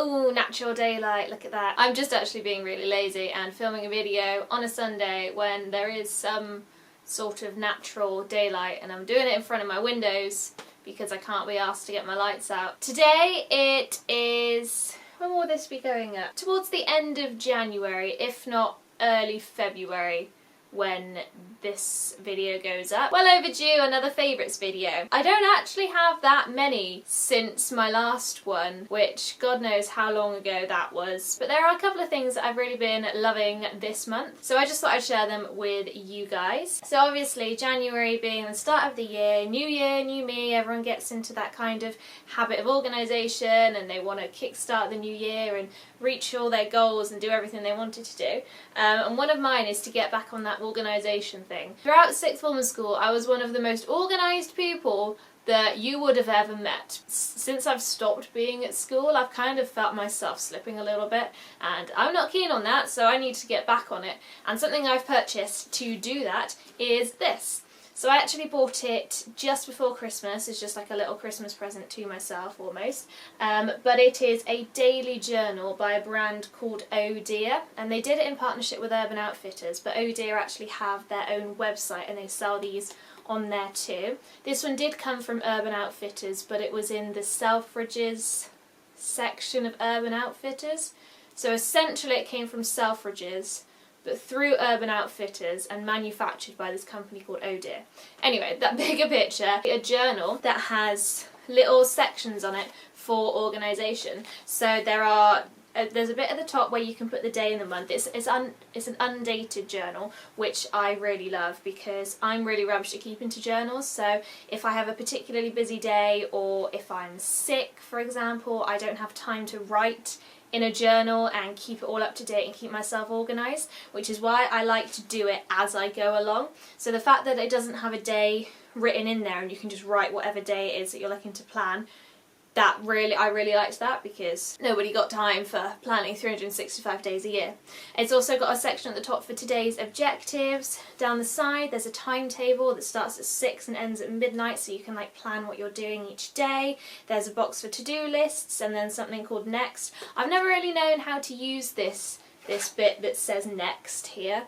ooh, natural daylight, look at that. I'm just actually being really lazy and filming a video on a Sunday when there is some sort of natural daylight, and I'm doing it in front of my windows because I can't be asked to get my lights out. Today it is, when will this be going up? Towards the end of January, if not early February, when this video goes up. Well overdue, another favourites video. I don't actually have that many since my last one, which God knows how long ago that was. But there are a couple of things that I've really been loving this month, so I just thought I'd share them with you guys. So obviously January being the start of the year, new me, everyone gets into that kind of habit of organisation and they want to kickstart the new year and reach all their goals and do everything they wanted to do. And one of mine is to get back on that organisation thing. Throughout sixth form of school, I was one of the most organised people that you would have ever met. Since I've stopped being at school, I've kind of felt myself slipping a little bit, and I'm not keen on that, so I need to get back on it. And something I've purchased to do that is this. So I actually bought it just before Christmas. It's just like a little Christmas present to myself almost. But it is a daily journal by a brand called Oh Dear, and they did it in partnership with Urban Outfitters, but Oh Dear actually have their own website and they sell these on there too. This one did come from Urban Outfitters, but it was in the Selfridges section of Urban Outfitters. So essentially it came from Selfridges, but through Urban Outfitters and manufactured by this company called Oh Dear. Anyway, that bigger picture, a journal that has little sections on it for organisation. So there's a bit at the top where you can put the day and the month. It's an undated journal, which I really love because I'm really rubbish at keeping to journals. So if I have a particularly busy day, or if I'm sick, for example, I don't have time to write in a journal and keep it all up to date and keep myself organised, which is why I like to do it as I go along. So the fact that it doesn't have a day written in there and you can just write whatever day it is that you're looking to plan, I really liked that, because nobody got time for planning 365 days a year. It's also got a section at the top for today's objectives. Down the side there's a timetable that starts at 6 and ends at midnight, so you can like plan what you're doing each day. There's a box for to-do lists, and then something called next. I've never really known how to use this bit that says next here,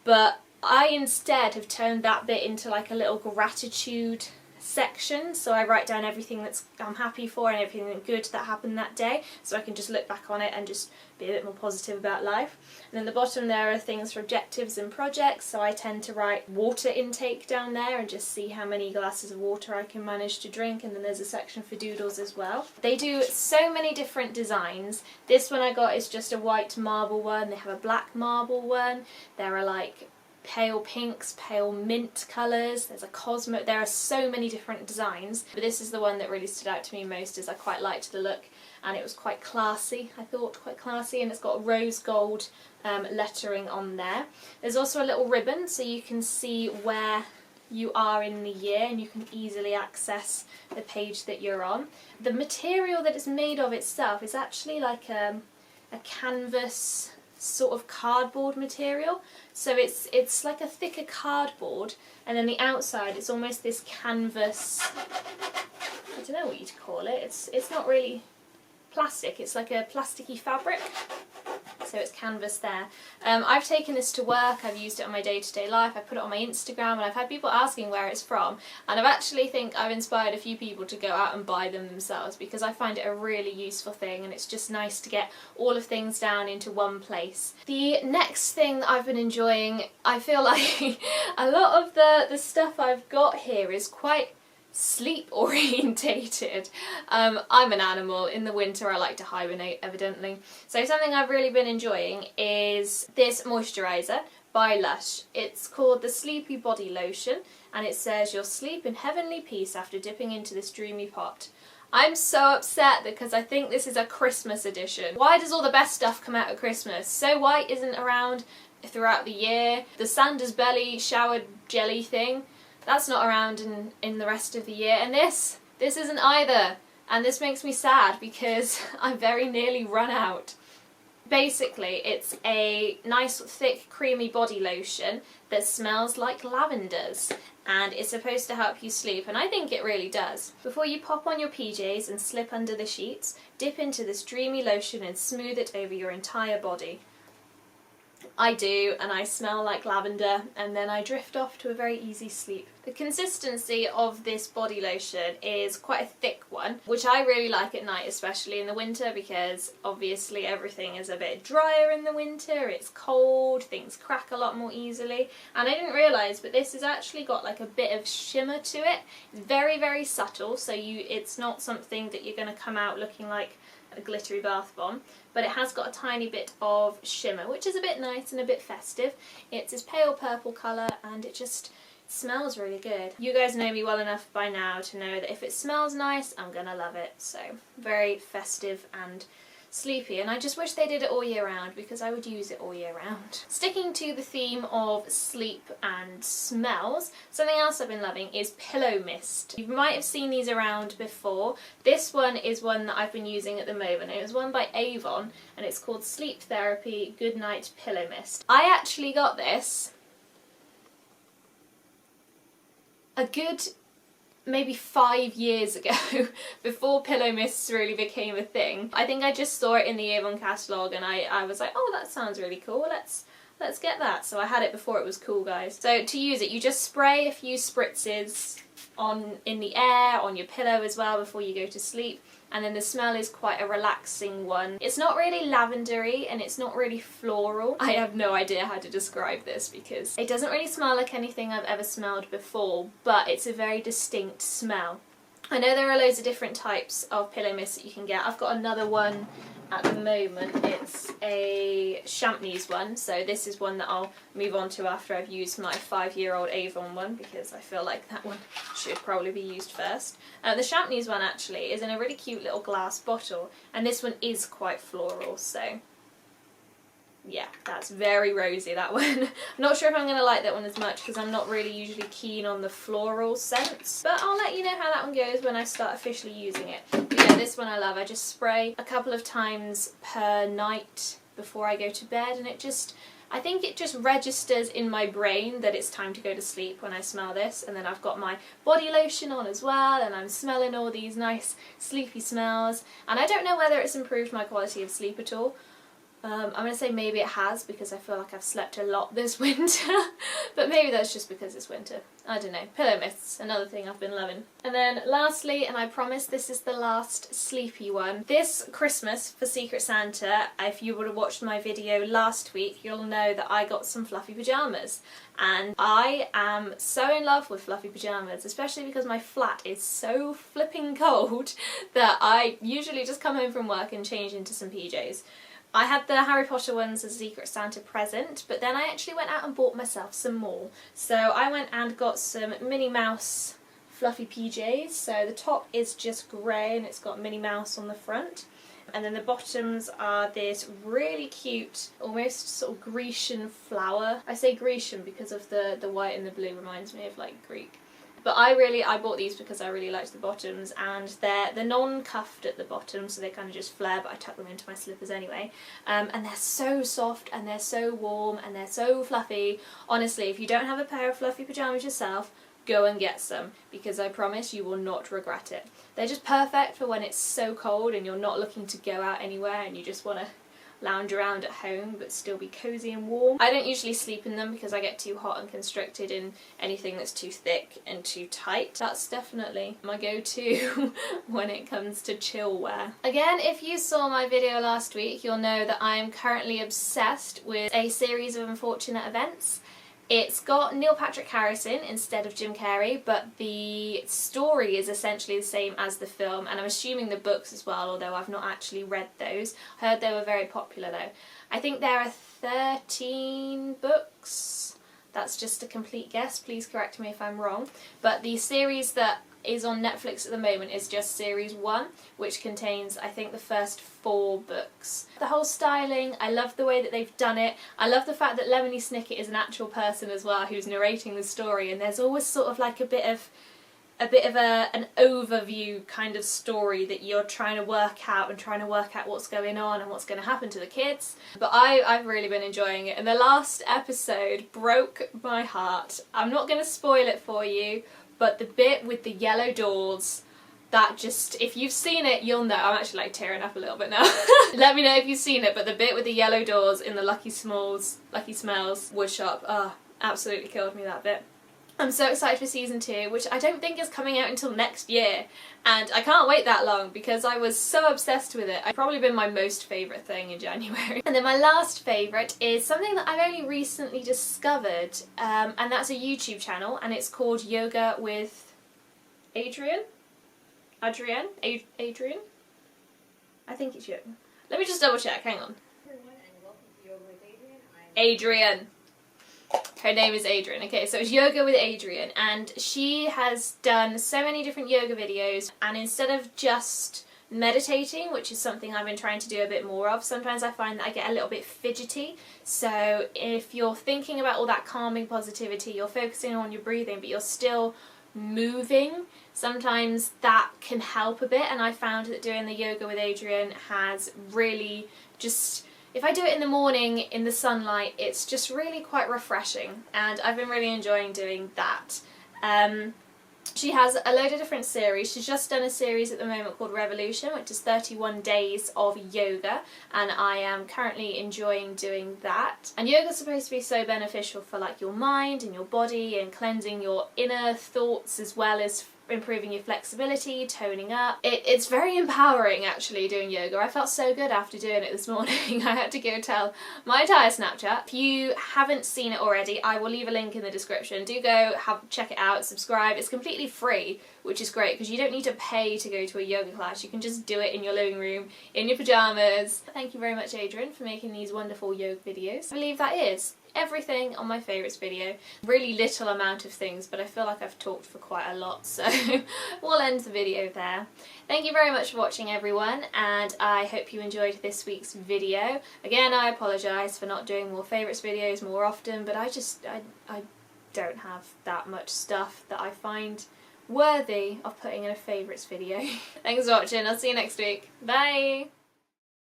but I instead have turned that bit into like a little gratitude section, so I write down everything that I'm happy for and everything good that happened that day, so I can just look back on it and just be a bit more positive about life. And then the bottom there are things for objectives and projects, so I tend to write water intake down there and just see how many glasses of water I can manage to drink, and then there's a section for doodles as well. They do so many different designs. This one I got is just a white marble one. They have a black marble one. There are like pale pinks, pale mint colours, there's a cosmo, there are so many different designs, but this is the one that really stood out to me most, as I quite liked the look and it was quite classy, I thought, quite classy, and it's got rose gold lettering on there. There's also a little ribbon so you can see where you are in the year and you can easily access the page that you're on. The material that it's made of itself is actually like a canvas sort of cardboard material, so it's like a thicker cardboard, and then the outside it's almost this canvas, I don't know what you'd call it, it's not really plastic, it's like a plasticky fabric, so it's canvas there. I've taken this to work, I've used it on my day-to-day life, I put it on my Instagram, and I've had people asking where it's from, and I've actually think I've inspired a few people to go out and buy them themselves, because I find it a really useful thing, and it's just nice to get all of things down into one place. The next thing that I've been enjoying, I feel like a lot of the stuff I've got here is quite sleep orientated. I'm an animal. In the winter I like to hibernate, evidently. So something I've really been enjoying is this moisturiser by Lush. It's called the Sleepy Body Lotion, and it says you'll sleep in heavenly peace after dipping into this dreamy pot. I'm so upset because I think this is a Christmas edition. Why does all the best stuff come out at Christmas? So White isn't around throughout the year. The Sanders Belly shower jelly thing, that's not around in the rest of the year, and this isn't either, and this makes me sad because I very nearly run out. Basically, it's a nice thick creamy body lotion that smells like lavenders, and it's supposed to help you sleep, and I think it really does. Before you pop on your PJs and slip under the sheets, dip into this dreamy lotion and smooth it over your entire body. I do, and I smell like lavender, and then I drift off to a very easy sleep. The consistency of this body lotion is quite a thick one, which I really like at night, especially in the winter, because obviously everything is a bit drier in the winter, it's cold, things crack a lot more easily, and I didn't realise, but this has actually got like a bit of shimmer to it. It's very, very subtle, so it's not something that you're going to come out looking like a glittery bath bomb, but it has got a tiny bit of shimmer, which is a bit nice and a bit festive. It's this pale purple colour, and it just smells really good. You guys know me well enough by now to know that if it smells nice, I'm gonna love it. So very festive and sleepy, and I just wish they did it all year round, because I would use it all year round. Sticking to the theme of sleep and smells, something else I've been loving is pillow mist. You might have seen these around before. This one is one that I've been using at the moment. It was one by Avon, and it's called Sleep Therapy Good Night Pillow Mist. I actually got this a good maybe 5 years ago, before pillow mists really became a thing. I think I just saw it in the Avon catalogue, and I was like, oh, that sounds really cool, let's get that. So I had it before it was cool, guys. So to use it, you just spray a few spritzes in the air, on your pillow as well, before you go to sleep. And then the smell is quite a relaxing one. It's not really lavendery, and it's not really floral. I have no idea how to describe this, because it doesn't really smell like anything I've ever smelled before, but it's a very distinct smell. I know there are loads of different types of pillow mist that you can get. I've got another one at the moment. It's a champneys one, so this is one that I'll move on to after I've used my 5-year-old Avon one, because I feel like that one should probably be used first. The champneys one actually is in a really cute little glass bottle, and this one is quite floral, so yeah, that's very rosy, that one. I'm not sure if I'm going to like that one as much, because I'm not really usually keen on the floral scents, but I'll let you know how that one goes when I start officially using it. But yeah, this one I love. I just spray a couple of times per night before I go to bed, and I think it just registers in my brain that it's time to go to sleep when I smell this, and then I've got my body lotion on as well, and I'm smelling all these nice sleepy smells, and I don't know whether it's improved my quality of sleep at all. I'm going to say maybe it has, because I feel like I've slept a lot this winter, but maybe that's just because it's winter. I don't know. Pillow mists, another thing I've been loving. And then lastly, and I promise this is the last sleepy one, this Christmas for Secret Santa, if you would have watched my video last week, you'll know that I got some fluffy pyjamas. And I am so in love with fluffy pyjamas, especially because my flat is so flipping cold that I usually just come home from work and change into some PJs. I had the Harry Potter ones as a Secret Santa present, but then I actually went out and bought myself some more. So I went and got some Minnie Mouse fluffy PJs. So the top is just grey, and it's got Minnie Mouse on the front. And then the bottoms are this really cute, almost sort of Grecian flower. I say Grecian because of the white and the blue, reminds me of like Greek. But I bought these because I really liked the bottoms, and they're non-cuffed at the bottom, so they kind of just flare, but I tuck them into my slippers anyway. And they're so soft, and they're so warm, and they're so fluffy. Honestly, if you don't have a pair of fluffy pyjamas yourself, go and get some, because I promise you will not regret it. They're just perfect for when it's so cold and you're not looking to go out anywhere and you just want to lounge around at home but still be cozy and warm. I don't usually sleep in them because I get too hot and constricted in anything that's too thick and too tight. That's definitely my go-to when it comes to chill wear. Again, if you saw my video last week, you'll know that I am currently obsessed with a series of unfortunate events. It's got Neil Patrick Harris in instead of Jim Carrey, but the story is essentially the same as the film, and I'm assuming the books as well, although I've not actually read those. I heard they were very popular though. I think there are 13 books. That's just a complete guess, please correct me if I'm wrong. But the series that is on Netflix at the moment is just series 1, which contains, I think, the first 4 books. The whole styling, I love the way that they've done it. I love the fact that Lemony Snicket is an actual person as well who's narrating the story, and there's always sort of like a bit of a bit of an overview kind of story that you're trying to work out what's going on and what's going to happen to the kids. But I've really been enjoying it, and the last episode broke my heart. I'm not going to spoil it for you, but the bit with the yellow doors, that just, if you've seen it, you'll know. I'm actually like tearing up a little bit now. Let me know if you've seen it, but the bit with the yellow doors in the Lucky Smells woodshop, absolutely killed me, that bit. I'm so excited for season 2, which I don't think is coming out until next year, and I can't wait that long because I was so obsessed with it. It's probably been my most favourite thing in January. And then my last favourite is something that I've only recently discovered, and that's a YouTube channel, and it's called Yoga with Adrian? I think it's Yoga. Let me just double check, hang on. Adrian. Her name is Adrian. Okay, so it's Yoga with Adrian, and she has done so many different yoga videos, and instead of just meditating, which is something I've been trying to do a bit more of, sometimes I find that I get a little bit fidgety. So if you're thinking about all that calming positivity, you're focusing on your breathing, but you're still moving, sometimes that can help a bit, and I found that doing the Yoga with Adrian has really just, if I do it in the morning in the sunlight, it's just really quite refreshing, and I've been really enjoying doing that. She has a load of different series. She's just done a series at the moment called Revolution, which is 31 days of yoga, and I am currently enjoying doing that. And yoga's supposed to be so beneficial for like your mind and your body, and cleansing your inner thoughts as well as improving your flexibility, toning up. It's very empowering actually doing yoga. I felt so good after doing it this morning. I had to go tell my entire Snapchat. If you haven't seen it already, I will leave a link in the description. Do go check it out, subscribe. It's completely free, which is great because you don't need to pay to go to a yoga class. You can just do it in your living room, in your pyjamas. Thank you very much, Adrian, for making these wonderful yoga videos. I believe that is everything on my favourites video. Really little amount of things, but I feel like I've talked for quite a lot, so we'll end the video there. Thank you very much for watching, everyone, and I hope you enjoyed this week's video. Again, I apologise for not doing more favourites videos more often, but I don't have that much stuff that I find worthy of putting in a favourites video. Thanks for watching, I'll see you next week. Bye!